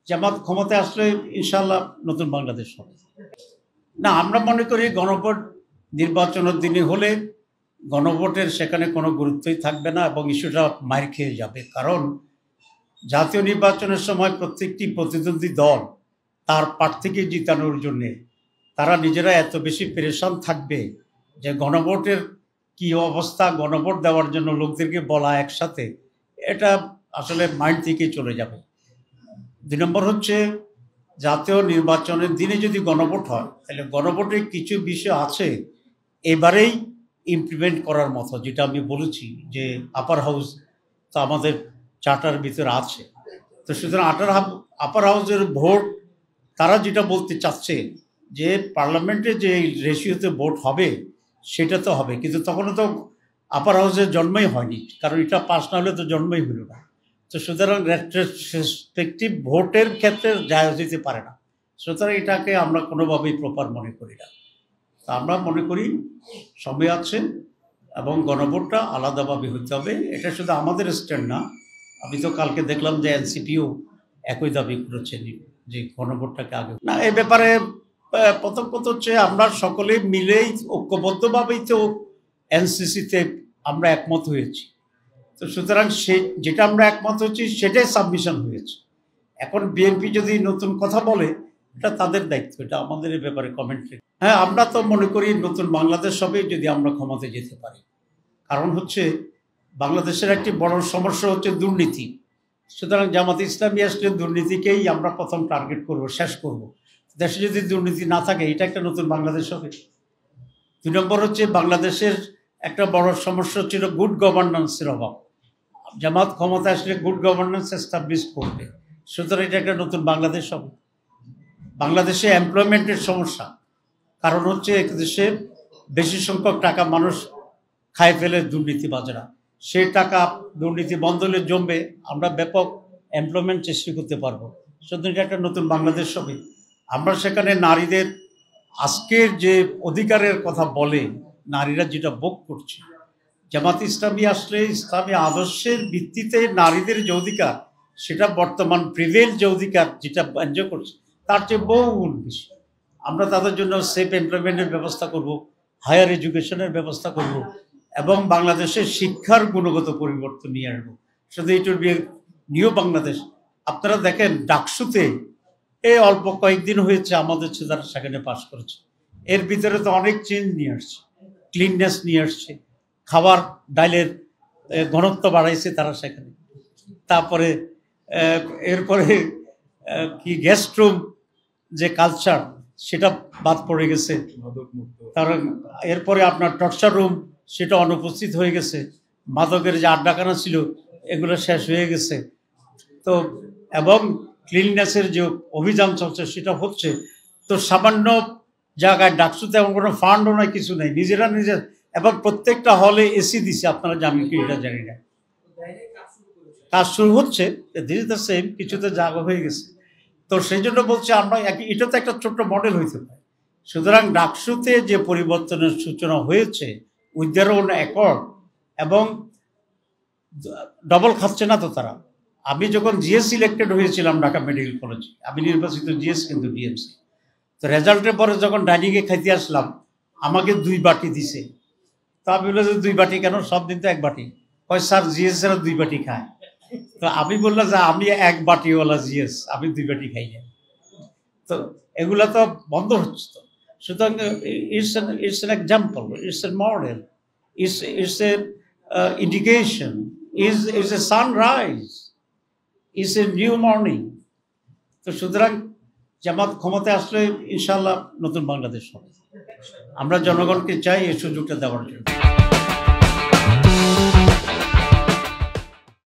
জামাত ক্ষমতায় আসলে ইনশাআল্লাহ নতুন বাংলাদেশ হবে। না, আমরা মনে করি গণভোট নির্বাচনের দিনে হলে গণভোটের সেখানে কোনো গুরুত্বই থাকবে না এবং ইস্যুটা মার খেয়ে যাবে। কারণ জাতীয় নির্বাচনের সময় প্রত্যেকটি প্রতিদ্বন্দ্বী দল তার প্রার্থীকে জিতানোর জন্যে তারা নিজেরা এত বেশি পেরেশান থাকবে যে গণভোটের কি অবস্থা, গণভোট দেওয়ার জন্য লোকদেরকে বলা একসাথে, এটা আসলে মাইন্ড থেকেই চলে যাবে। ২ নম্বর হচ্ছে, জাতীয় নির্বাচনের দিনে যদি গণভোট হয় তাহলে গণভোটের কিছু বিষয় আছে এবারেই ইমপ্লিমেন্ট করার মতো, যেটা আমি বলেছি যে আপার হাউস তো আমাদের চার্টার ভিতরে আছে। তো সুতরাং আপার হাউসের ভোট তারা যেটা বলতে চাচ্ছে যে পার্লামেন্টে যে রেশিওতে ভোট হবে সেটা তো হবে, কিন্তু তখনও তো আপার হাউসের জন্মই হয়নি, কারণ এটা পাস না হলে তো জন্মই হলো না। তো সুতরাং রেসপেক্টিভ ভোটের ক্ষেত্রে যায় যেতে পারে না। সুতরাং এটাকে আমরা কোনোভাবেই প্রপার মনে করি না। তা আমরা মনে করি সময় আছে এবং গণভোটটা আলাদাভাবে হতে হবে। এটা শুধু আমাদের স্ট্যান্ড না, আমি তো কালকে দেখলাম যে এনসিপিও একই দাবি করেছেন যে গণভোটটাকে আগে না। এ ব্যাপারে প্রথম কথা হচ্ছে, আমরা সকলে মিলেই ঐক্যবদ্ধভাবেই তো এনসিসিতে আমরা একমত হয়েছি। তো সুতরাং যেটা আমরা একমত হচ্ছি সেটাই সাবমিশন হয়েছে। এখন বিএনপি যদি নতুন কথা বলে এটা তাদের দায়িত্ব, এটা আমাদের এই ব্যাপারে কমেন্ট্রি। হ্যাঁ, আমরা তো মনে করি নতুন বাংলাদেশ হবে যদি আমরা ক্ষমতায় যেতে পারি। কারণ হচ্ছে বাংলাদেশের একটি বড় সমস্যা হচ্ছে দুর্নীতি। সুতরাং জামাত ইসলামী আসলে দুর্নীতিকেই আমরা প্রথম টার্গেট করব, শেষ করব। দেশে যদি দুর্নীতি না থাকে এটা একটা নতুন বাংলাদেশ হবে। ২ নম্বর হচ্ছে, বাংলাদেশের একটা বড় সমস্যা ছিল গুড গভর্নেন্সের অভাব। জামাত ক্ষমতা আসলে গুড গভর্নেন্স এস্টাবলিশ করবে, সুতরাং এটা একটা নতুন বাংলাদেশ হবে। বাংলাদেশে এমপ্লয়মেন্টের সমস্যা, কারণ হচ্ছে দেশে বেশি সংখ্যক টাকা মানুষ খায় ফেলে দুর্নীতিবাজরা, সেই টাকা দুর্নীতি বন্ধ হলে জমবে, আমরা ব্যাপক এমপ্লয়মেন্ট সৃষ্টি করতে পারবো। সুতরাং এটা একটা নতুন বাংলাদেশ হবে। আমরা সেখানে নারীদের আজকের যে অধিকারের কথা বলে নারীরা যেটা ভোগ করছে, জামাত ইসলামী আসলে ইসলামী আদর্শের ভিত্তিতে নারীদের যে অধিকার সেটা বর্তমান প্রিভেল যে অধিকার যেটা এনজয় করছে তার চেয়ে বহুগুণ বেশি। আমরা তাদের জন্য সেফ এমপ্লয়মেন্টের ব্যবস্থা করব, হায়ার এডুকেশনের ব্যবস্থা করব এবং বাংলাদেশের শিক্ষার গুণগত পরিবর্তন নিয়ে আসবো। শুধু এইটুর বিয়ে নিউ বাংলাদেশ। আপনারা দেখেন ডাকসুতে এই অল্প কয়েকদিন হয়েছে আমাদের ছেলেরা সেখানে পাশ করেছে, এর ভিতরে তো অনেক চেঞ্জ নিয়ে আসছে, ক্লিননেস নিয়ে আসছে, খাবার ডাইলের ঘনত্ব বাড়াইছে তারা সেখানে। তারপরে এরপরে কি গেস্ট রুম যে কালচার সেটা বাদ পড়ে গেছে, তার এরপরে আপনার টর্চার রুম সেটা অনুপস্থিত হয়ে গেছে, মাদকের যে আড্ডাখানা ছিল এগুলো শেষ হয়ে গেছে। তো এবং ক্লিননেসের যে অভিযান চলছে সেটা হচ্ছে। তো সামান্য জায়গায় ডাকসুতে এমন কোনো ফান্ডও নয়, কিছু নেই, নিজেরা নিজের, এবং প্রত্যেকটা হলে এসি দিছে, আপনারা জানেন কি এটা জানি না, কাজ শুরু হচ্ছে, দিস ইজ দ্য সেম, কিছুতে জায়গা হয়ে গেছে। তো সেই জন্য বলছি আমরা এটা তো একটা ছোট্ট মডেল হইতে পারে। সুতরাং ডাকসুতে যে পরিবর্তনের সূচনা হয়েছে উইথ দেয়ার ওন অ্যাকর্ড, এবং ডবল খাচ্ছে না তো তারা। আমি যখন জিএস সিলেক্টেড হয়েছিলাম ঢাকা মেডিকেল কলেজে, আমি নির্বাচিত জিএস কিন্তু ডিএমসি, তো রেজাল্টের পরে যখন ডাইনিংয়ে খাইতে আসলাম আমাকে 2 বাটি দিছে। তো আমি বললাম যে 2 বাটি কেন, সব দিন তো 1 বাটি। কয় স্যার জিএস এরা 2 বাটি খায়। তো আমি বললাম যে আমি 1 বাটিওয়ালা জিএস, আমি 2 বাটি খাই না। তো এগুলা তো বন্ধ হচ্ছে। তো সুতরাং it's an example, it's a model, it's a indication, it's a sunrise, it's a new morning. তো সুতরাং জামাত ক্ষমতায় আসলে ইনশাআল্লাহ নতুন বাংলাদেশ হবে। আমরা জনগণকে চাই এই সুযোগটা দেওয়ার জন্য।